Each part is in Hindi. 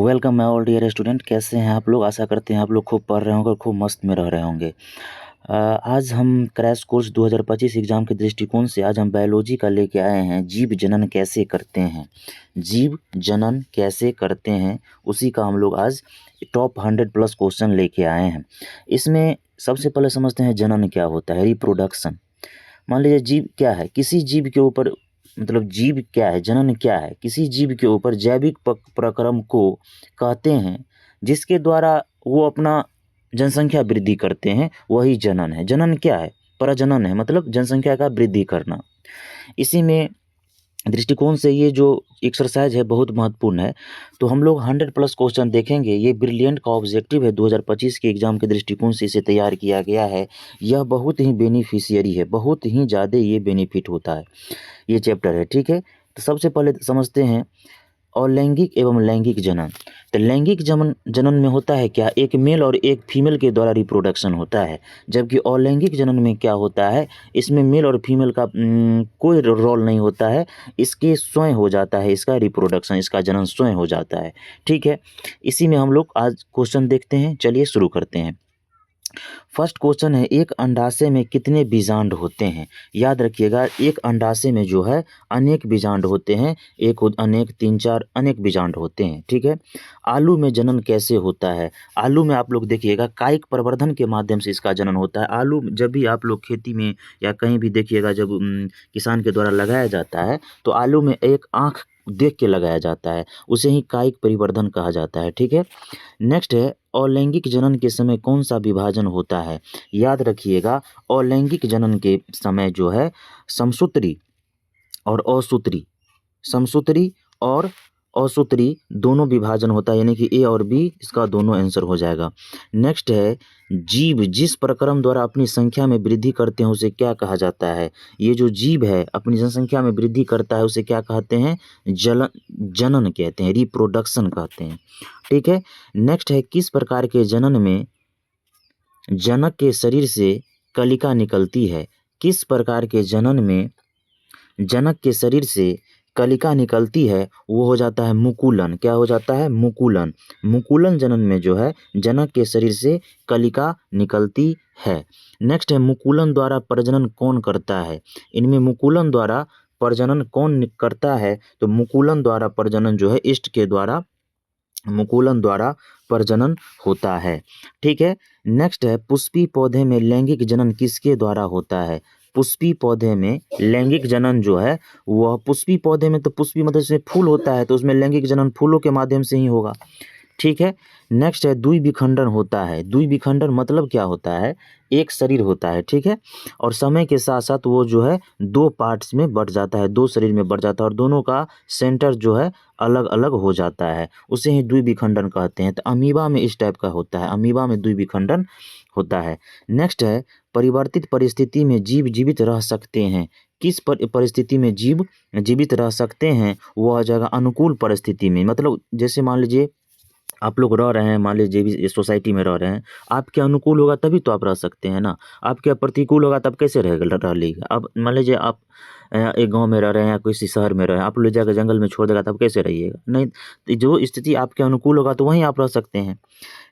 Welcome my all dear student. कैसे हैं आप लोग? आशा करते हैं आप लोग खूब पढ़ रहे होंगे और खूब मस्त में रह रहे होंगे। आज हम क्रैश कोर्स 2025 एग्ज़ाम के दृष्टिकोण से आज हम बायोलॉजी का लेके आए हैं, जीव जनन कैसे करते हैं। जीव जनन कैसे करते हैं उसी का हम लोग आज टॉप 100 प्लस क्वेश्चन लेके आए हैं। इसमें सबसे पहले समझते हैं जनन क्या होता है, रिप्रोडक्शन। मान लीजिए जीव क्या है, किसी जीव के ऊपर मतलब जीव क्या है, जनन क्या है, किसी जीव के ऊपर जैविक प्रक्रम को कहते हैं जिसके द्वारा वो अपना जनसंख्या वृद्धि करते हैं, वही जनन है। जनन क्या है? प्रजनन है, मतलब जनसंख्या का वृद्धि करना। इसी में दृष्टिकोण से ये जो एक्सरसाइज है बहुत महत्वपूर्ण है। तो हम लोग 100 प्लस क्वेश्चन देखेंगे। ये ब्रिलियंट का ऑब्जेक्टिव है, 2025 के एग्ज़ाम के दृष्टिकोण से इसे तैयार किया गया है। यह बहुत ही बेनिफिशियरी है, बहुत ही ज़्यादा ये बेनिफिट होता है ये चैप्टर है, ठीक है। तो सबसे पहले समझते हैं अलैंगिक एवं लैंगिक जनन। तो लैंगिक जनन में होता है क्या, एक मेल और एक फीमेल के द्वारा रिप्रोडक्शन होता है। जबकि अलैंगिक जनन में क्या होता है, इसमें मेल और फीमेल का कोई रोल नहीं होता है, इसके स्वयं हो जाता है, इसका रिप्रोडक्शन, इसका जनन स्वयं हो जाता है, ठीक है। इसी में हम लोग आज क्वेश्चन देखते हैं। चलिए शुरू करते हैं। फर्स्ट क्वेश्चन है, एक अंडाशय में कितने बीजांड होते हैं? याद रखिएगा, एक अंडाशय में जो है अनेक बीजांड होते हैं, एक अनेक, तीन चार अनेक बीजांड होते हैं, ठीक है। आलू में जनन कैसे होता है? आलू में आप लोग देखिएगा कायिक प्रवर्धन के माध्यम से इसका जनन होता है। आलू जब भी आप लोग खेती में या कहीं भी देखिएगा, जब किसान के द्वारा लगाया जाता है तो आलू में एक आँख देख के लगाया जाता है, उसे ही कायिक परिवर्धन कहा जाता है, ठीक है। नेक्स्ट है, अलैंगिक जनन के समय कौन सा विभाजन होता है? याद रखिएगा, अलैंगिक जनन के समय जो है समसूत्री और असूत्री, समसूत्री और असूत्री दोनों विभाजन होता है, यानी कि ए और बी, इसका दोनों आंसर हो जाएगा। नेक्स्ट है, जीव जिस प्रक्रम द्वारा अपनी संख्या में वृद्धि करते हैं उसे क्या कहा जाता है? ये जो जीव है अपनी जनसंख्या में वृद्धि करता है उसे क्या कहते हैं? जनन कहते हैं, रिप्रोडक्शन कहते हैं, ठीक है। नेक्स्ट है, किस प्रकार के जनन में जनक के शरीर से कलिका निकलती है? किस प्रकार के जनन में जनक के शरीर से कलिका निकलती है? वो हो जाता है मुकुलन। क्या हो जाता है? मुकुलन। मुकुलन जनन में जो है जनक के शरीर से कलिका निकलती है। नेक्स्ट है, मुकुलन द्वारा प्रजनन कौन करता है? इनमें मुकुलन द्वारा प्रजनन कौन करता है? तो मुकुलन द्वारा प्रजनन जो है ईस्ट के द्वारा मुकुलन द्वारा प्रजनन होता है, ठीक है। नेक्स्ट है, पुष्पी पौधे में लैंगिक जनन किसके द्वारा होता है? पुष्पी पौधे में लैंगिक जनन जो है वह पुष्पी पौधे में, तो पुष्पी मतलब इसमें फूल होता है तो उसमें लैंगिक जनन फूलों के माध्यम से ही होगा, ठीक है। नेक्स्ट है, द्विविखंडन होता है। द्विविखंडन मतलब क्या होता है? एक शरीर होता है, ठीक है, और समय के साथ साथ वो जो है दो पार्ट्स में बढ़ जाता है, दो शरीर में बढ़ जाता है और दोनों का सेंटर जो है अलग अलग हो जाता है, उसे ही द्विविखंडन कहते हैं। तो अमीबा में इस टाइप का होता है, अमीबा में द्विविखंडन होता है। नेक्स्ट है, परिवर्तित परिस्थिति में जीव जीवित रह सकते हैं। किस परिस्थिति में जीव जीवित रह सकते हैं? वो आ जाएगा अनुकूल परिस्थिति में। मतलब जैसे मान लीजिए आप लोग रह रहे हैं, मान लीजिए भी सोसाइटी में रह रहे हैं, आपके अनुकूल होगा तभी तो आप रह सकते हैं ना। आपके प्रतिकूल होगा तब कैसे रह लेगा? अब मान लीजिए आप एक गांव में रह रहे हैं या किसी शहर में रह रहे हैं, आप ले जाकर जंगल में छोड़ देगा तब कैसे रहिएगा? नहीं, तो जो स्थिति आपके अनुकूल होगा तो वहीं आप रह सकते हैं।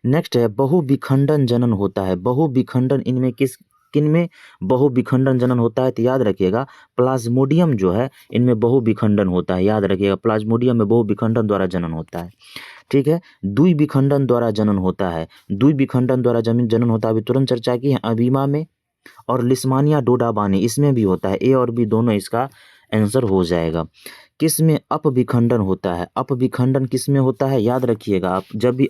नेक्स्ट है, बहुविखंडन जनन होता है। बहुविखंडन इनमें किन में बहुविखंडन जनन होता है? तो याद रखिएगा, प्लाज्मोडियम जो है इनमें बहुविखंडन होता है। याद रखिएगा, प्लाज्मोडियम में बहुविखंडन द्वारा जनन होता है, ठीक है। द्विविखंडन द्वारा जनन होता है। द्विविखंडन द्वारा जनन होता है, अभी तुरंत चर्चा की है, अबीमा में और लिस्मानिया डोडाबानी इसमें भी होता है। ए और बी दोनों इसका आंसर हो जाएगा। किस में अपविखंडन होता है? अपविखंडन किस में होता है? याद रखिएगा, आप जब भी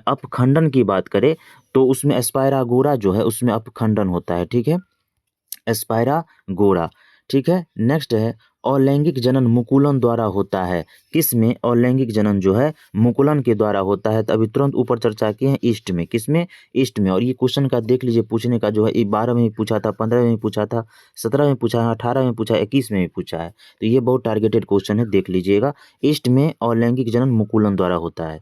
अपखंडन की बात करें तो उसमें एस्पायरागोरा जो है उसमें अपखंडन होता है, ठीक है, एस्पायरागोरा, ठीक है। नेक्स्ट है, अलैंगिक जनन मुकुलन द्वारा होता है। किस में अलैंगिक जनन जो है मुकुलन के द्वारा होता है? तो अभी तुरंत ऊपर चर्चा की है, ईस्ट में। किस में? ईस्ट में। और ये क्वेश्चन का देख लीजिए, पूछने का जो है ये 12 में भी पूछा था, 15 में भी पूछा था, 17 में पूछा है, 18 में पूछा है, 21 में भी पूछा है। तो ये बहुत टारगेटेड क्वेश्चन है, देख लीजिएगा। ईस्ट में अलैंगिक जनन मुकुलन द्वारा होता है।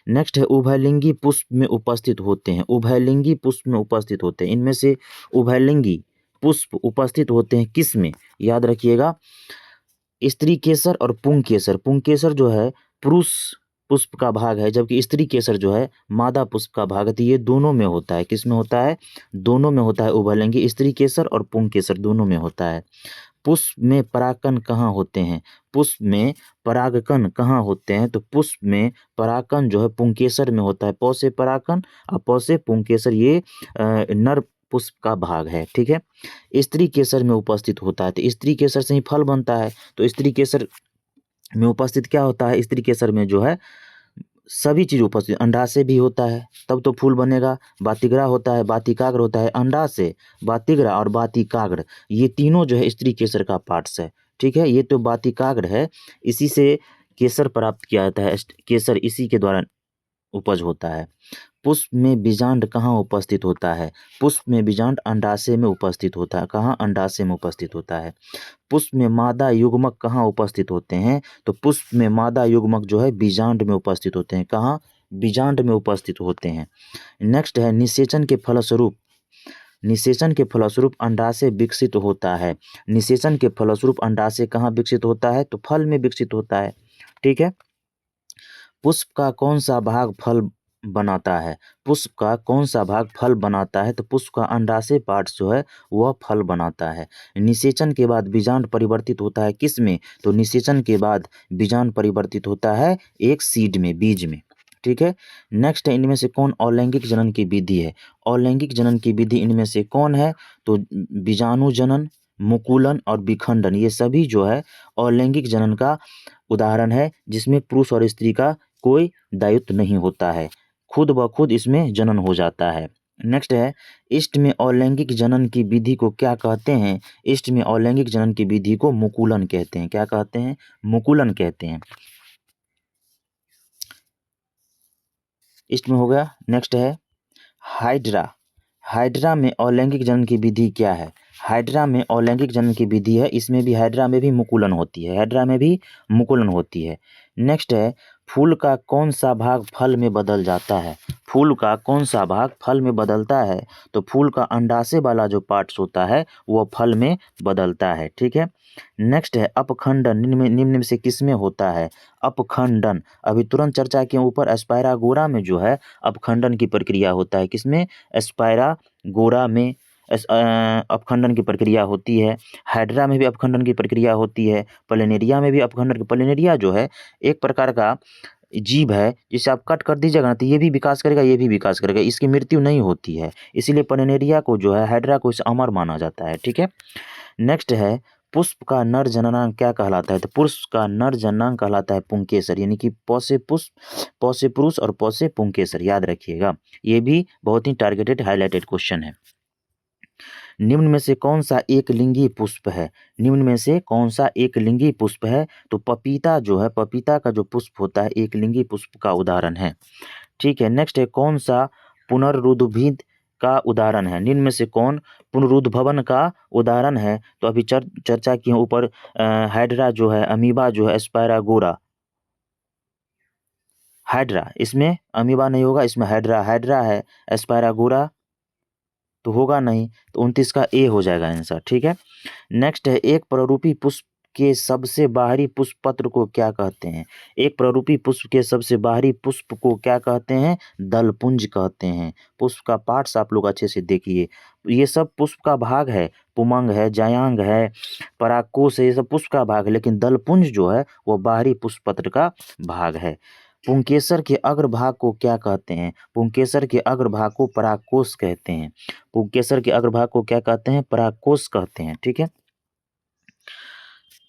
नेक्स्ट है, उभयलिंगी पुष्प में उपस्थित होते हैं। उभयलिंगी पुष्प में उपस्थित होते हैं, इनमें से उभयलिंगी पुष्प उपस्थित होते हैं किस में? याद रखिएगा, स्त्री केसर और पुंकेसर। पुंकेसर जो है पुरुष पुष्प का भाग है, जबकि स्त्री केसर जो है मादा पुष्प का भाग है। तो ये दोनों में होता है, किस में होता है? दोनों में होता है उभयलिंगी, स्त्री केसर और पुंकेसर दोनों में होता है। पुष्प में परागकण कहाँ होते हैं? पुष्प में परागकण कहाँ होते हैं? तो पुष्प में परागकण जो है पुंकेसर में होता है। पौ से परागकण और पौ से पुंकेसर, ये नर पुष्प का भाग है। ठीक है, स्त्री केसर में उपस्थित होता है। तो स्त्री केसर से ही फल बनता है। तो स्त्री केसर में उपस्थित क्या होता है? स्त्री केसर में जो है सभी चीज उपस्थित, अंडाशय भी होता है तब तो फूल बनेगा, बातिग्रा होता है, बातिकाग्र होता है, अंडाशय, बातिग्रा और बातिकाग्र, ये तीनों जो है स्त्री केसर का पार्ट्स है। ठीक है, ये तो बातिकाग्र है, इसी से केसर प्राप्त किया जाता है, केसर इसी के द्वारा उपज होता है। पुष्प में बीजांड कहाँ उपस्थित होता है? पुष्प में बीजांड अंडाशय में उपस्थित होता है। कहाँ? अंडाशय में उपस्थित होता है। पुष्प में मादा युग्मक कहाँ उपस्थित होते हैं? तो पुष्प में मादा युग्मक जो है बीजांड में उपस्थित होते हैं। कहाँ? बीजांड में उपस्थित होते हैं। नेक्स्ट है निषेचन के फलस्वरूप, निषेचन के फलस्वरूप अंडाशय विकसित होता है। निषेचन के फलस्वरूप अंडाशय कहाँ विकसित होता है? तो फल में विकसित होता है। ठीक है, पुष्प का कौन सा भाग फल बनाता है? पुष्प का कौन सा भाग फल बनाता है? तो पुष्प का अंडाशय पार्ट जो है वह फल बनाता है। निषेचन के बाद बीजांड परिवर्तित होता है किस में? तो निषेचन के बाद बीजांड परिवर्तित होता है एक सीड में, बीज में। ठीक है, नेक्स्ट है इनमें से कौन अलैंगिक जनन की विधि है? अलैंगिक जनन की विधि इनमें से कौन है? तो बीजाणु जनन, मुकुलन और विखंडन, ये सभी जो है अलैंगिक जनन का उदाहरण है, जिसमें पुरुष और स्त्री का कोई दायित्व नहीं होता है, खुद ब खुद इसमें जनन हो जाता है। नेक्स्ट है इष्ट में अलैंगिक जनन की विधि को क्या कहते हैं? इष्ट में अलैंगिक जनन की विधि को मुकुलन कहते हैं। क्या कहते हैं? मुकुलन कहते हैं। इष्ट में हो गया। नेक्स्ट है हाइड्रा। हाइड्रा में अलैंगिक जनन की विधि क्या है? हाइड्रा में अलैंगिक जनन की विधि है, इसमें भी हाइड्रा में भी मुकुलन होती है, हाइड्रा में भी मुकुलन होती है। नेक्स्ट है फूल का कौन सा भाग फल में बदल जाता है? फूल का कौन सा भाग फल में बदलता है? तो फूल का अंडाशय वाला जो पार्ट्स होता है वो फल में बदलता है। ठीक है, नेक्स्ट है अपखंडन निम्न में से किस में होता है? अपखंडन, अभी तुरंत चर्चा के ऊपर एस्पायरागोरा में जो है अपखंडन की प्रक्रिया होता है। किसमें? एस्पायरागोरा में अपखंडन की प्रक्रिया होती है। हाइड्रा में भी अपखंडन की प्रक्रिया होती है। प्लेनेरिया में भी अपखंडन की, प्लेनेरिया जो है एक प्रकार का जीव है, जिसे आप कट कर दीजिएगा ना तो ये भी विकास करेगा, ये भी विकास करेगा, इसकी मृत्यु नहीं होती है, इसीलिए प्लेनेरिया को जो है हाइड्रा को इसे अमर माना जाता है। ठीक है, नेक्स्ट है पुष्प का नर जननांग क्या कहलाता है? तो पुष्प का नर जननांग कहलाता है पुंकेसर, यानी कि पौ से पुष्प, पौ से पुरुष और पौ से पुंकेसर, याद रखिएगा, ये भी बहुत ही टारगेटेड हाईलाइटेड क्वेश्चन है। निम्न में से कौन सा एक लिंगी पुष्प है? निम्न में से कौन सा एक लिंगी पुष्प है? तो पपीता जो है, पपीता का जो पुष्प होता है एक लिंगी पुष्प का उदाहरण है। ठीक है, नेक्स्ट है कौन सा पुनरुद्भिद का उदाहरण है? निम्न में से कौन पुनरुद्भवन का उदाहरण है? तो अभी चर्चा किए ऊपर हाइड्रा जो है, अमीबा जो है, एस्पायरागोरा, हाइड्रा, इसमें अमीबा नहीं होगा, इसमें हाइड्रा, हाइड्रा है, एस्पायरागोरा तो होगा नहीं, तो 29 का ए हो जाएगा आंसर। ठीक है, नेक्स्ट है एक प्ररूपी पुष्प के सबसे बाहरी पुष्प पत्र को क्या कहते हैं? एक प्ररूपी पुष्प के सबसे बाहरी पुष्प को क्या कहते हैं? दलपुंज कहते हैं। पुष्प का पार्ट्स आप लोग अच्छे से देखिए, ये सब पुष्प का भाग है, पुमंग है, जायांग है, परागकोश है, ये सब पुष्प का भाग है, लेकिन दलपुंज जो है वो बाहरी पुष्प पत्र का भाग है। पुंकेसर के अग्रभाग को क्या कहते हैं? पुंकेसर के अग्रभाग को परागकोश कहते हैं। पुंकेसर के अग्रभाग को क्या कहते हैं? परागकोश कहते हैं। ठीक है,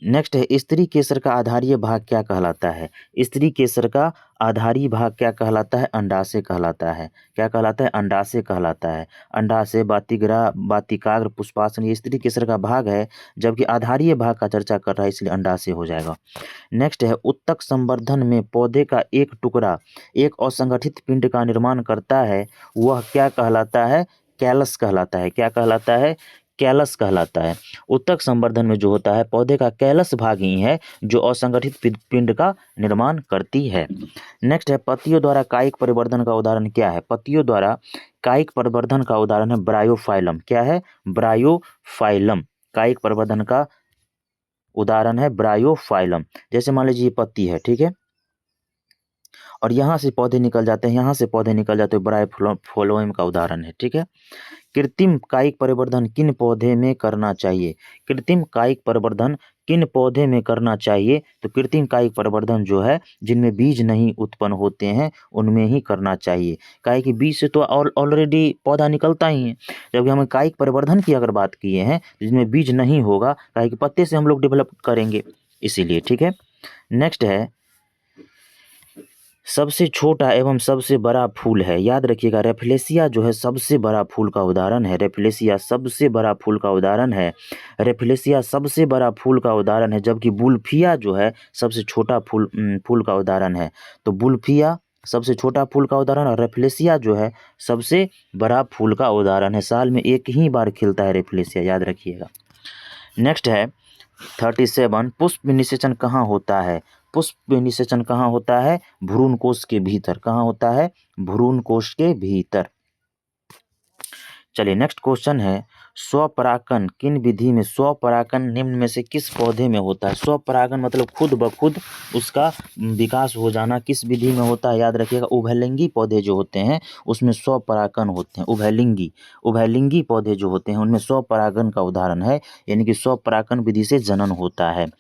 नेक्स्ट है स्त्री केसर का आधारीय भाग क्या कहलाता है? स्त्री केसर का आधारी भाग क्या कहलाता है? अंडाशय कहलाता है। क्या कहलाता है? अंडाशय कहलाता है। अंडाशय, बातिग्रा, बातिकाग्र, पुष्पासन ये स्त्री केसर का भाग है, जबकि आधारीय भाग का चर्चा कर रहा है इसलिए अंडाशय हो जाएगा। नेक्स्ट है उत्तक संवर्धन में पौधे का एक टुकड़ा एक असंगठित पिंड का निर्माण करता है, वह क्या कहलाता है? कैलस कहलाता है। क्या कहलाता है? कैलस कहलाता है। उत्तक संवर्धन में जो होता है पौधे का कैलस भाग ही है जो असंगठित पिंड का निर्माण करती है। नेक्स्ट है पत्तियों द्वारा कायिक परिवर्धन का उदाहरण क्या है? पत्तियों द्वारा कायिक परिवर्धन का उदाहरण है ब्रायोफाइलम। क्या है? ब्रायोफाइलम। कायिक परिवर्धन का उदाहरण है ब्रायोफाइलम। जैसे मान लीजिए ये पत्ती है, ठीक है, और यहाँ से पौधे निकल जाते हैं, यहाँ से पौधे निकल जाते हैं, ब्रायोफ्लोएम का उदाहरण है, ठीक है। कृत्रिम कायिक परिवर्धन किन पौधे में करना चाहिए? कृत्रिम कायिक परिवर्धन किन पौधे में करना चाहिए? तो कृत्रिम कायिक परिवर्धन जो है, जिनमें बीज नहीं उत्पन्न होते हैं, उनमें ही करना चाहिए। काहे कि बीज से तो ऑलरेडी पौधा निकलता ही है। जबकि हम कायिक परिवर्धन की अगर बात किए हैं, जिसमें बीज नहीं होगा, काहे कि पत्ते से हम लोग डेवलप करेंगे, इसीलिए, ठीक है। नेक्स्ट है, सबसे छोटा एवं सबसे बड़ा फूल है, याद रखिएगा, रेफलेसिया जो है सबसे बड़ा फूल का उदाहरण है। रेफलेसिया सबसे बड़ा फूल का उदाहरण है। रेफलेसिया सबसे बड़ा फूल का उदाहरण है, जबकि बुल्फिया जो है सबसे छोटा फूल का उदाहरण है। तो बुल्फिया सबसे छोटा फूल का उदाहरण और रेफलेसिया जो है सबसे बड़ा फूल का उदाहरण है। साल में एक ही बार खिलता है रेफलेसिया, याद रखिएगा। नेक्स्ट है 37, पुष्प निषेचन कहाँ होता है? पुष्प निषेचन कहाँ होता है? भ्रूण कोश के भीतर। कहाँ होता है? भ्रूण कोश के भीतर। चलिए नेक्स्ट क्वेश्चन है, स्वपरागन किन विधि में, स्वपरागन निम्न में से किस पौधे में होता है? स्वपरागन मतलब खुद ब खुद उसका विकास हो जाना किस विधि में होता है? याद रखिएगा, उभयलिंगी पौधे जो होते हैं उसमें स्वपरागन होते हैं। उभयलिंगी पौधे जो होते हैं उनमें स्वपरागन का उदाहरण है, यानी कि स्वपरागन विधि से जनन होता है।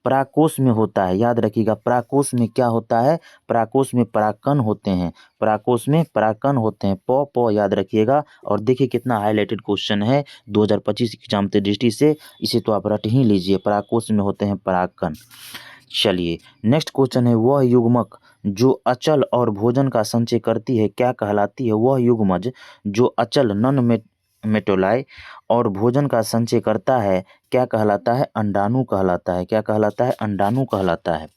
परागकोश में होता है, याद रखिएगा, परागकोश में क्या होता है? परागकोश में परागकण होते हैं। परागकोश में परागकण होते हैं। प याद रखिएगा। और देखिए कितना हाईलाइटेड क्वेश्चन है 2025 एग्जाम की दृष्टि से, इसे तो आप रट ही लीजिए। परागकोश में होते हैं परागकण। चलिए नेक्स्ट क्वेश्चन है, वह युग्मक जो अचल और भोजन का संचय करती है क्या कहलाती है? वह युग्मज जो अचल नॉन मेटोलाय और भोजन का संचय करता है क्या कहलाता है? अंडाणु कहलाता है। क्या कहलाता है? अंडाणु कहलाता है।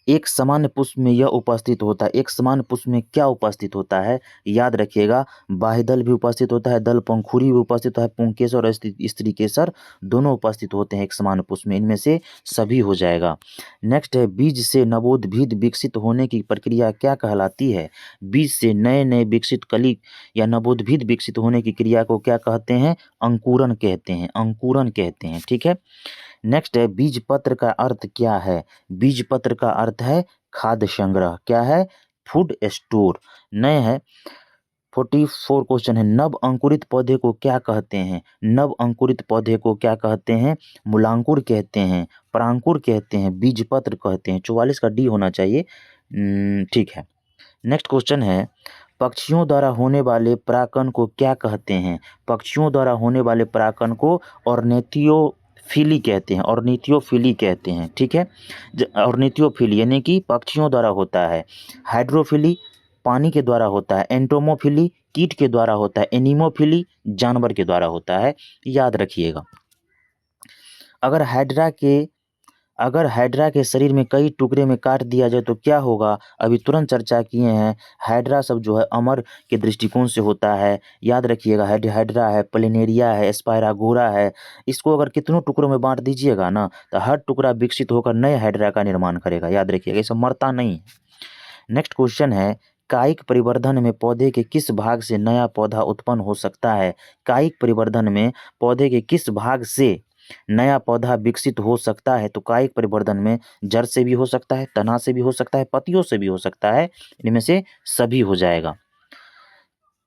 एक सामान्य पुष्प में यह उपस्थित होता है। एक सामान्य पुष्प में क्या उपस्थित होता है? याद रखिएगा, बाह्यदल भी उपस्थित होता है, दल पंखुड़ी भी उपस्थित होता है, पुंकेसर और स्त्रीकेसर दोनों उपस्थित होते हैं एक सामान्य पुष्प में। इनमें से सभी हो जाएगा। नेक्स्ट है, बीज से नवोद्भिद विकसित होने की प्रक्रिया क्या कहलाती है? बीज से नए नए विकसित कली या नवोद्भिद विकसित होने की क्रिया को क्या कहते हैं? अंकुरन कहते हैं। अंकुरन कहते हैं, ठीक है। नेक्स्ट है, बीज पत्र का अर्थ क्या है? बीज पत्र का अर्थ है खाद्य संग्रह। क्या है? Food store. नए है 44 क्वेश्चन है, नव अंकुरित पौधे को क्या कहते हैं? नव अंकुरित पौधे को क्या कहते हैं? मूलांकुर कहते हैं, परांकुर कहते हैं, बीजपत्र कहते हैं। 44 का डी होना चाहिए, ठीक है। नेक्स्ट क्वेश्चन है, पक्षियों द्वारा होने वाले परागकण को क्या कहते हैं? पक्षियों द्वारा होने वाले परागकण को ऑर्निथियोफिली कहते हैं। ऑर्निथियोफिली कहते हैं, ठीक है। ऑर्निथियोफिली यानी कि पक्षियों द्वारा होता है। हाइड्रोफिली पानी के द्वारा होता है। एंटोमोफिली कीट के द्वारा होता है। एनीमोफिली जानवर के द्वारा होता है, याद रखिएगा। अगर हाइड्रा के शरीर में कई टुकड़े में काट दिया जाए तो क्या होगा? अभी तुरंत चर्चा किए हैं। हाइड्रा सब जो है अमर के दृष्टिकोण से होता है, याद रखिएगा। हाइड्रा है, प्लेनेरिया है, स्पायरागोरा है। इसको अगर कितनों टुकड़ों में बांट दीजिएगा ना, तो हर टुकड़ा विकसित होकर नए हाइड्रा का निर्माण करेगा, याद रखिएगा। ये सब मरता नहीं है। नेक्स्ट क्वेश्चन है, कायिक परिवर्धन में पौधे के किस भाग से नया पौधा उत्पन्न हो सकता है? कायिक परिवर्धन में पौधे के किस भाग से नया पौधा विकसित हो सकता है? तो कायिक परिवर्धन में जड़ से भी हो सकता है, तना से भी हो सकता है, पत्तियों से भी हो सकता है। इनमें से सभी हो जाएगा।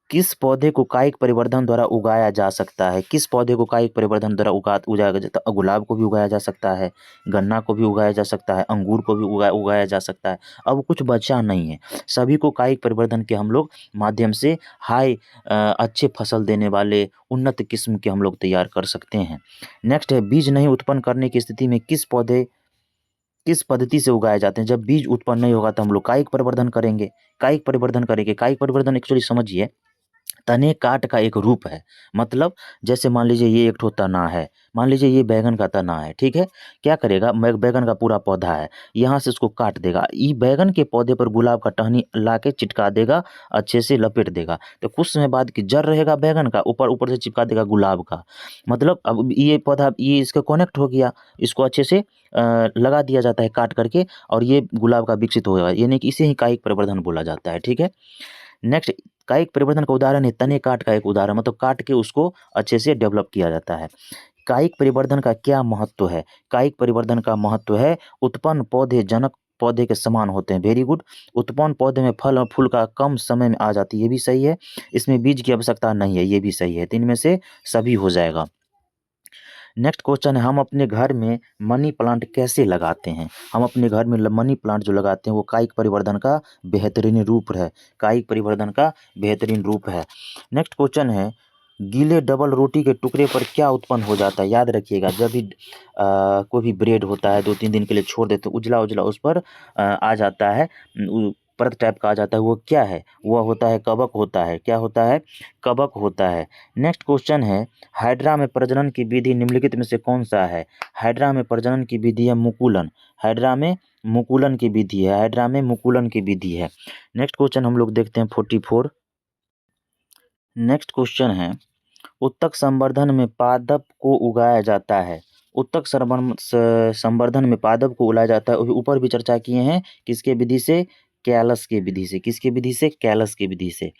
किस पौधे को कायिक परिवर्धन द्वारा उगाया जा सकता है? किस पौधे को कायिक परिवर्धन द्वारा उगाया जाता है? गुलाब को भी उगाया जा सकता है, गन्ना को भी उगाया जा सकता है, अंगूर को भी उगाया जा सकता है। अब कुछ बचा नहीं है। सभी को कायिक परिवर्धन के हम लोग माध्यम से अच्छे फसल देने वाले उन्नत किस्म के हम लोग तैयार कर सकते हैं। नेक्स्ट है, बीज नहीं उत्पन्न करने की स्थिति में किस पद्धति से उगाए जाते हैं? जब बीज उत्पन्न नहीं होगा तो हम लोग कायिक परिवर्धन करेंगे। कायिक परिवर्धन एक्चुअली समझिए, तने काट का एक रूप है। मतलब जैसे मान लीजिए ये एक ठो तना है, मान लीजिए ये बैगन का तना है, ठीक है। क्या करेगा, बैगन का पूरा पौधा है, यहाँ से उसको काट देगा, ये बैगन के पौधे पर गुलाब का टहनी ला के चिटका देगा, अच्छे से लपेट देगा। तो कुछ समय बाद की जड़ रहेगा बैगन का, ऊपर ऊपर से चिपका देगा गुलाब का। मतलब अब ये पौधा ये इसका कनेक्ट हो गया, इसको अच्छे से लगा दिया जाता है काट करके, और ये गुलाब का विकसित होगा। यानी कि इसे ही कायिक परिवर्धन बोला जाता है, ठीक है। नेक्स्ट, कायिक परिवर्धन का उदाहरण है तने काट का एक उदाहरण, मतलब काट के उसको अच्छे से डेवलप किया जाता है। कायिक परिवर्धन का क्या महत्व है? कायिक परिवर्धन का महत्व है उत्पन्न पौधे जनक पौधे के समान होते हैं। Very good. उत्पन्न पौधे में फल और फूल का कम समय में आ जाती है, ये भी सही है। इसमें बीज की आवश्यकता नहीं है, ये भी सही है। तो इनमें से सभी हो जाएगा। नेक्स्ट क्वेश्चन है, हम अपने घर में मनी प्लांट कैसे लगाते हैं? हम अपने घर में मनी प्लांट जो लगाते हैं वो कायिक परिवर्धन का बेहतरीन रूप है। कायिक परिवर्धन का बेहतरीन रूप है। नेक्स्ट क्वेश्चन है, गीले डबल रोटी के टुकड़े पर क्या उत्पन्न हो जाता है? याद रखिएगा, जब भी कोई भी ब्रेड होता है 2-3 दिन के लिए छोड़ देते हैं, उजला उजला उस पर आ जाता है, परत टाइप का आ जाता है, वो क्या है? वह होता है कवक होता है। क्या होता है? कवक होता है। नेक्स्ट क्वेश्चन है, हाइड्रा में प्रजनन की विधि निम्नलिखित में से कौन सा है? हाइड्रा में प्रजनन की विधि है मुकुलन। हाइड्रा में मुकुलन की विधि है। हाइड्रा में मुकुलन की विधि है। नेक्स्ट क्वेश्चन हम लोग देखते हैं 44। नेक्स्ट क्वेश्चन है, उत्तक संवर्धन में पादप को उगाया जाता है। उत्तक संवर्धन में पादप को उगाया जाता है, ऊपर भी चर्चा किए हैं। किसके विधि से? कैलस की विधि से। किसकी विधि से? कैलस की विधि से।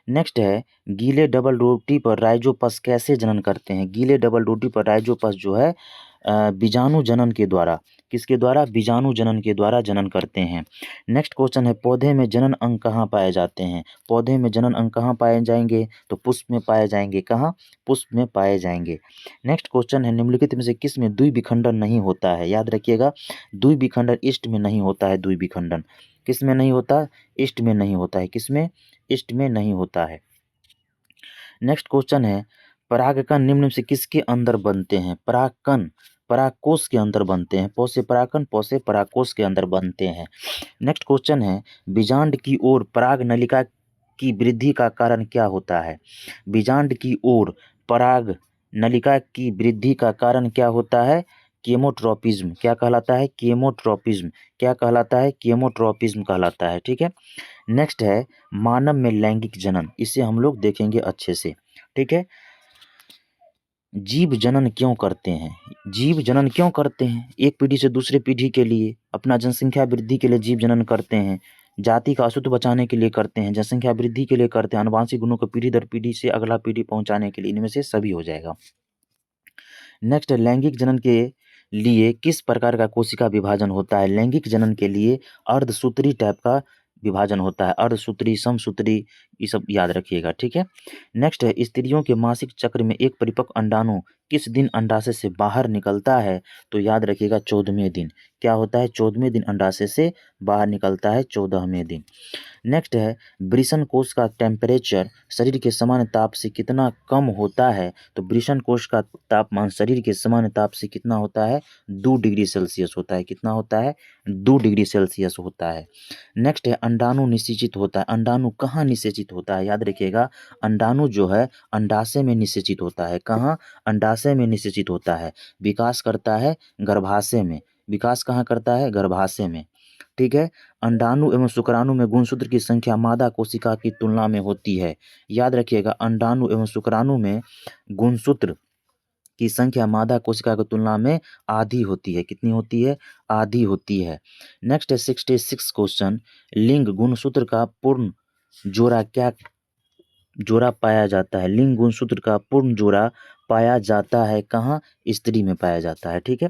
नेक्स्ट है, गीले डबल रोटी पर राइजोपस कैसे जनन करते हैं? गीले डबल रोटी पर राइजोपस जो है बीजाणु जनन के द्वारा, किसके द्वारा? बीजाणु जनन के द्वारा जनन करते हैं। नेक्स्ट क्वेश्चन है, पौधे में जनन अंग कहाँ पाए जाते हैं? पौधे में जनन अंग कहाँ पाए जाएंगे? तो पुष्प में पाए जाएंगे। कहाँ? पुष्प में पाए जाएंगे। नेक्स्ट क्वेश्चन है, निम्नलिखित में से किस में द्विविखंडन नहीं होता है? याद रखिएगा, द्विविखंडन ईस्ट में नहीं होता है। द्विविखंडन किस में नहीं होता? ईस्ट में नहीं होता है। किस में? ईस्ट में नहीं होता है। नेक्स्ट क्वेश्चन है, परागकण निम्न में से किसके अंदर बनते हैं? परागकण परागकोश के अंदर बनते हैं। पौ से परागकण, पौ से परागकोश के अंदर बनते हैं। नेक्स्ट क्वेश्चन है, बीजांड की ओर पराग नलिका की वृद्धि का कारण क्या होता है? बीजांड की ओर पराग नलिका की वृद्धि का कारण क्या होता है? केमोट्रोपिज्म। क्या कहलाता है? केमोट्रोपिज्म। क्या कहलाता है? केमोट्रोपिज्म कहलाता है। ठीक है। नेक्स्ट है, मानव में लैंगिक जनन, इसे हम लोग देखेंगे अच्छे से। ठीक है। जीव जनन क्यों करते हैं? जीव जनन क्यों करते हैं? एक पीढ़ी से दूसरे पीढ़ी के लिए, अपना जनसंख्या वृद्धि के लिए जीव जनन करते हैं। जाति का अस्तित्व बचाने के लिए करते हैं। जनसंख्या वृद्धि के लिए करते हैं। आनुवांशिक गुणों को पीढ़ी दर पीढ़ी से अगला पीढ़ी पहुंचाने के लिए। इनमें से सभी हो जाएगा। नेक्स्ट, लैंगिक जनन के लिए किस प्रकार का कोशिका विभाजन होता है? लैंगिक जनन के लिए अर्धसूत्री टाइप का विभाजन होता है। अर्धसूत्री, समसूत्री, ये सब याद रखिएगा। ठीक है। नेक्स्ट है, स्त्रियों के मासिक चक्र में एक परिपक्व अंडाणु किस दिन अंडाशय से बाहर निकलता है? तो याद रखिएगा 14वें दिन। क्या होता है? 14वें दिन अंडाशय से बाहर निकलता है। 14वें दिन। नेक्स्ट है, वृषण कोश का टेम्परेचर शरीर के सामान्य ताप से कितना कम होता है? तो वृषण कोश का तापमान शरीर के सामान्य ताप से कितना होता है? 2 डिग्री सेल्सियस होता है। कितना होता है? 2 डिग्री सेल्सियस होता है। नेक्स्ट है, अंडाणु निषेचित होता है। अंडाणु कहाँ निषेचित होता है? याद रखिएगा, अंडाणु जो है अंडाशय में निषेचित होता है। कहाँ? अंडाशय में निषेचित होता है। विकास करता है गर्भाशय में। विकास कहाँ करता है? गर्भाशय में। ठीक है। अंडाणु एवं शुक्राणु में गुणसूत्र की संख्या मादा कोशिका की तुलना में होती है। याद रखिएगा, अंडाणु एवं शुक्राणु में गुणसूत्र की संख्या मादा कोशिका की तुलना में आधी होती है। कितनी होती है? आधी होती है। नेक्स्ट है 66 क्वेश्चन, लिंग गुणसूत्र का पूर्ण जोड़ा क्या जोड़ा पाया जाता है? लिंग गुणसूत्र का पूर्ण जोड़ा पाया जाता है कहाँ? स्त्री में पाया जाता है। ठीक है।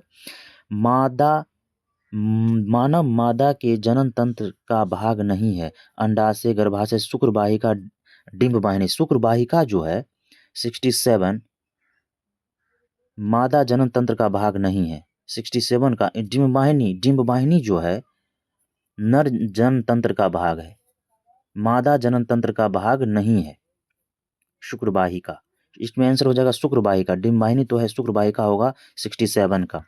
मानव मादा के जनन तंत्र का भाग नहीं है। अंडाशय, गर्भाशय, शुक्रवाहिका, डिंबवाहिनी। शुक्रवाहिका जो है 67 मादा जनन तंत्र का भाग नहीं है। 67 का डिंबवाहिनी जो है नर जनन तंत्र का भाग है। मादा जनन तंत्र का भाग नहीं है शुक्रवाहिका। इसमें आंसर हो जाएगा शुक्रवाहिका। डिंबवाहिनी तो है, शुक्रवाहिका होगा 67 का।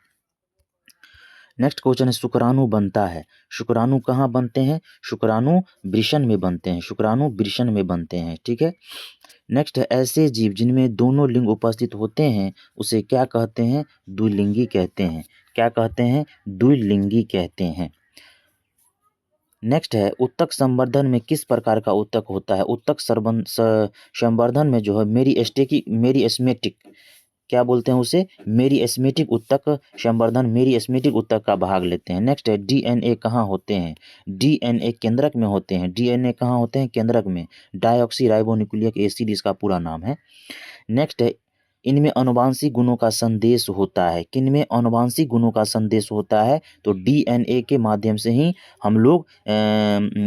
नेक्स्ट क्वेश्चन है, शुक्राणु बनता है। शुक्राणु कहाँ बनते हैं? शुक्राणु वृषण में बनते हैं। शुक्राणु वृषण में बनते हैं। ठीक है। नेक्स्ट है, ऐसे जीव जिनमें दोनों लिंग उपस्थित होते हैं उसे क्या कहते हैं? द्विलिंगी कहते हैं। क्या कहते हैं? द्विलिंगी कहते हैं। नेक्स्ट है, उत्तक संवर्धन में किस प्रकार का उत्तक होता है? उत्तक संवर्धन में जो है मेरिस्टेटिक क्या बोलते हैं उसे? मेरिस्टेटिक उत्तक संवर्धन, मेरिस्टेटिक उत्तक का भाग लेते हैं। नेक्स्ट है, डीएनए कहाँ होते हैं? डीएनए केंद्रक में होते हैं। डीएनए कहाँ होते हैं? केंद्रक में। डायऑक्सी राइबोन्यूक्लिक एसिड इसका पूरा नाम है। नेक्स्ट है, इनमें आनुवंशिक गुणों का संदेश होता है। किनमें आनुवंशिक गुणों का संदेश होता है? तो डीएनए के माध्यम से ही हम लोग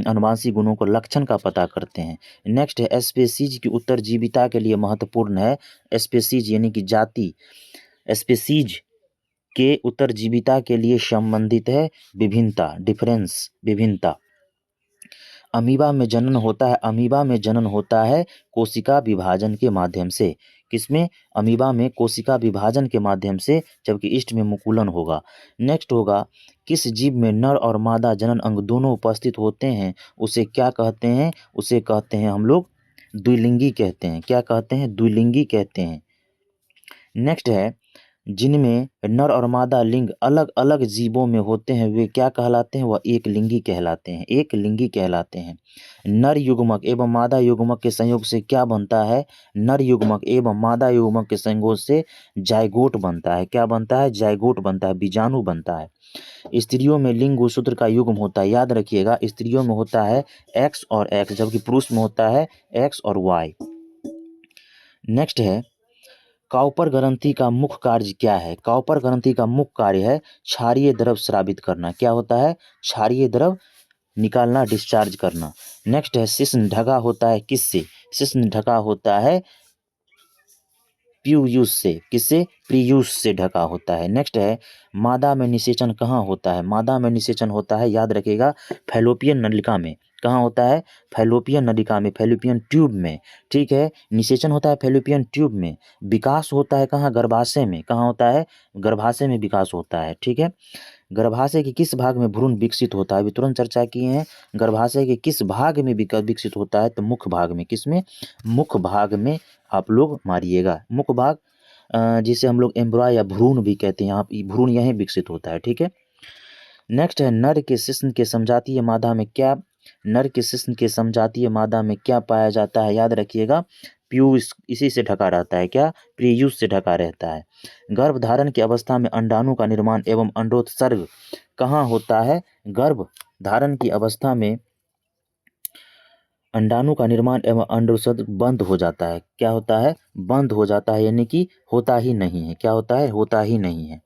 आनुवंशिक गुणों को लक्षण का पता करते हैं। नेक्स्ट है स्पीशीज की उत्तरजीविता के लिए महत्वपूर्ण है। स्पीशीज यानी कि जाति, स्पीशीज के उत्तरजीविता के लिए संबंधित है विभिन्नता, डिफरेंस, विभिन्नता। अमीबा में जनन होता है, अमीबा में जनन होता है कोशिका विभाजन के माध्यम से। किसमें? अमीबा में कोशिका विभाजन के माध्यम से, जबकि ईस्ट में मुकुलन होगा। नेक्स्ट होगा किस जीव में नर और मादा जनन अंग दोनों उपस्थित होते हैं, उसे क्या कहते हैं? उसे कहते हैं हम लोग द्विलिंगी कहते हैं। क्या कहते हैं? द्विलिंगी कहते हैं। नेक्स्ट है जिनमें नर और मादा लिंग अलग अलग जीवों में होते हैं वे क्या कहलाते हैं? वह एक लिंगी कहलाते हैं, एक लिंगी कहलाते हैं। नर युग्मक एवं मादा युग्मक के संयोग से क्या बनता है? नर युग्मक एवं मादा युग्मक के संयोग से जायगोट बनता है। क्या बनता है? जायगोट बनता है, बीजाणु बनता है। स्त्रियों में लिंग गुणसूत्र का युग्म होता है, याद रखिएगा स्त्रियों में होता है एक्स और एक्स, जबकि पुरुष में होता है एक्स और वाई। नेक्स्ट है काउपर ग्रंथि का मुख्य कार्य क्या है? काउपर ग्रंथि का मुख्य कार्य है क्षारीय द्रव स्रावित करना। क्या होता है? क्षारीय द्रव निकालना, डिस्चार्ज करना। नेक्स्ट है शिश्न ढका होता है किससे? शिश्न ढका होता है प्यूयूस से। किससे? प्रीयूस से ढका होता है। नेक्स्ट है मादा में निषेचन कहाँ होता है? मादा में निषेचन होता है, याद रखिएगा, फैलोपियन नलिका में। कहाँ होता है? फैलोपियन नलिका में, फैलोपियन ट्यूब में। ठीक है, निषेचन होता है फैलोपियन ट्यूब में। विकास होता है कहाँ? गर्भाशय में। कहाँ होता है? गर्भाशय में विकास होता है। ठीक है, गर्भाशय के किस भाग में भ्रूण विकसित होता है? अभी तुरंत चर्चा किए हैं। गर्भाशय के किस भाग में विकसित होता है? तो मुख्य भाग में। किसमें? मुख्य भाग में आप लोग मारिएगा, मुख्य भाग, जिसे हम लोग एम्ब्रॉय या भ्रूण भी कहते हैं। यहाँ भ्रूण यहीं विकसित होता है। ठीक है, नेक्स्ट है नर के शिश्न के समजातीय मादा में क्या, नर के शिश्न के समजातीय मादा में क्या पाया जाता है? याद रखिएगा प्यूस इसी से ढका रहता है। क्या? प्रीयूस से ढका रहता है। गर्भ धारण की अवस्था में अंडाणु का निर्माण एवं अंडोत्सर्ग कहाँ होता है? गर्भ धारण की अवस्था में अंडाणु का निर्माण एवं अंडोत्सर्ग बंद हो जाता है। क्या होता है? बंद हो जाता है, यानी कि होता ही नहीं है। क्या होता है? होता ही नहीं है।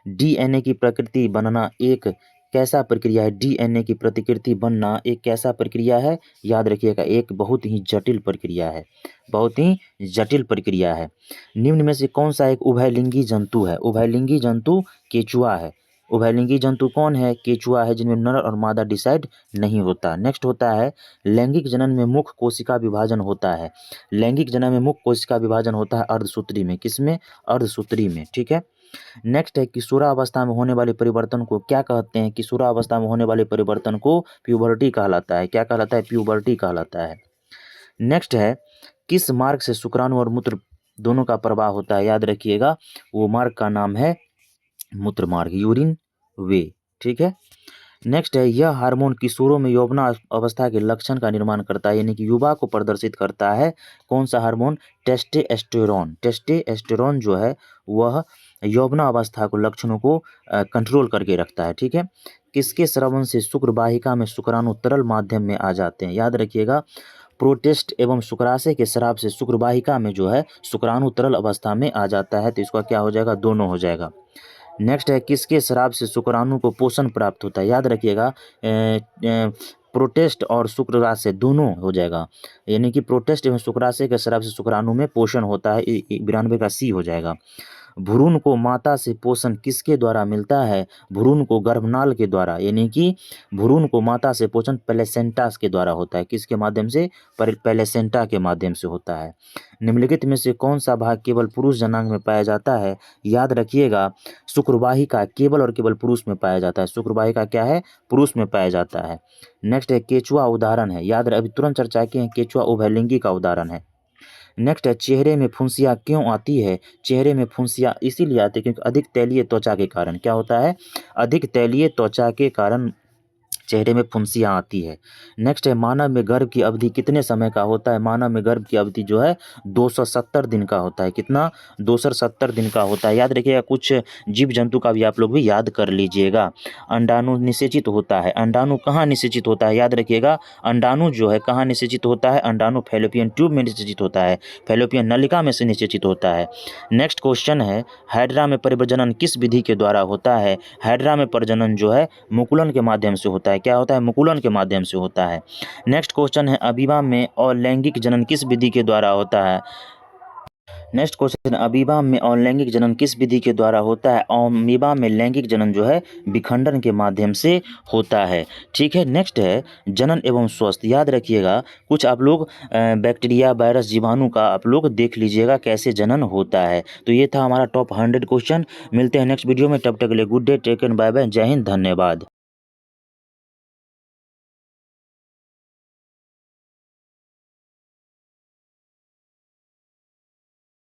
डीएनए की प्रकृति बनना एक कैसा प्रक्रिया है? डीएनए की प्रतिकृति बनना एक कैसा प्रक्रिया है? याद रखिएगा एक बहुत ही जटिल प्रक्रिया है, बहुत ही जटिल प्रक्रिया है। निम्न में से कौन सा एक उभयलिंगी जंतु है? उभयलिंगी जंतु केचुआ है। उभयलिंगी जंतु कौन है? केचुआ है, जिनमें नर और मादा डिसाइड नहीं होता। नेक्स्ट होता है लैंगिक जनन में मुख्य कोशिका विभाजन होता है। लैंगिक जनन में मुख्य कोशिका विभाजन होता है अर्धसूत्री में। किसमें? अर्धसूत्री में। ठीक है, नेक्स्ट है किशोरावस्था में होने वाले परिवर्तन को क्या कहते हैं? किशोरावस्था में होने वाले परिवर्तन को प्यूबर्टी कहलाता है। क्या कहलाता है? प्यूबर्टी कहलाता है। नेक्स्ट है किस मार्ग से शुक्राणु और मूत्र दोनों का प्रवाह होता है? याद रखिएगा वो मार्ग का नाम है मूत्र मार्ग, यूरिन वे। ठीक है, नेक्स्ट है यह हार्मोन किशोरों में यौवना अवस्था के लक्षण का निर्माण करता है, यानी कि युवा को प्रदर्शित करता है। कौन सा हार्मोन? टेस्टोस्टेरोन। टेस्टोस्टेरोन जो है वह यौवना अवस्था को लक्षणों को कंट्रोल करके रखता है। ठीक है, किसके स्रवण से शुक्र वाहिका में शुक्राणु तरल माध्यम में आ जाते हैं? याद रखिएगा प्रोटेस्ट एवं शुक्राशय के स्राव से शुक्र वाहिका में जो है शुक्राणु तरल अवस्था में आ जाता है। तो इसका क्या हो जाएगा? दोनों हो जाएगा। नेक्स्ट है किसके स्राव से शुक्राणु को पोषण प्राप्त होता है? याद रखिएगा प्रोटेस्ट और शुक्राशय दोनों हो जाएगा, यानी कि प्रोटेस्ट एवं शुक्राशय के स्राव से शुक्राणु में पोषण होता है। 92 का सी हो जाएगा। भ्रूण को माता से पोषण किसके द्वारा मिलता है? भ्रूण को गर्भनाल के द्वारा, यानी कि भ्रूण को माता से पोषण प्लेसेंटा के द्वारा होता है। किसके माध्यम से? प्लेसेंटा के माध्यम से होता है। निम्नलिखित में से कौन सा भाग केवल पुरुष जनांग में पाया जाता है? याद रखिएगा शुक्रवाहिका केवल और केवल पुरुष में पाया जाता है। शुक्रवाहिका क्या है? पुरुष में पाया जाता है। नेक्स्ट है केचुआ उदाहरण है। याद अभी तुरंत चर्चा किए हैं, केचुआ उभयलिंगी का उदाहरण है। नेक्स्ट है चेहरे में फुंसियाँ क्यों आती है? चेहरे में फुंसियाँ इसीलिए आती है क्योंकि अधिक तैलीय त्वचा के कारण। क्या होता है? अधिक तैलीय त्वचा के कारण चेहरे में फुंसियाँ आती है। नेक्स्ट है मानव में गर्भ की अवधि कितने समय का होता है? मानव में गर्भ की अवधि जो है 270 दिन का होता है। कितना? 270 दिन का होता है। याद रखिएगा, कुछ जीव जंतु का भी आप लोग भी याद कर लीजिएगा। अंडाणु निषेचित होता है। अंडाणु कहाँ निषेचित होता है? याद रखिएगा, अंडाणु जो है कहाँ निषेचित होता है? अंडाणु फैलोपियन ट्यूब में निषेचित होता है, फैलोपियन नलिका में से निषेचित होता है। नेक्स्ट क्वेश्चन है हाइड्रा में परिप्रजनन किस विधि के द्वारा होता है? हाइड्रा में प्रजनन जो है मुकुलन के माध्यम से होता है। क्या होता है? मुकुलन के माध्यम से होता है। नेक्स्ट क्वेश्चन है अमीबा में अलैंगिक जनन किस विधि के द्वारा होता है? नेक्स्ट क्वेश्चन, अमीबा में अलैंगिक जनन किस विधि के द्वारा होता है? अमीबा में लैंगिक जनन जो है विखंडन के माध्यम से होता है। ठीक है। नेक्स्ट है जनन एवं स्वास्थ्य। याद रखिएगा, कुछ आप लोग बैक्टीरिया, वायरस, जीवाणु का आप लोग देख लीजिएगा कैसे जनन होता है। तो ये था हमारा टॉप 100 क्वेश्चन। मिलते हैं नेक्स्ट वीडियो में, तब तक के लिए good day, take care, bye bye, जय हिंद, धन्यवाद।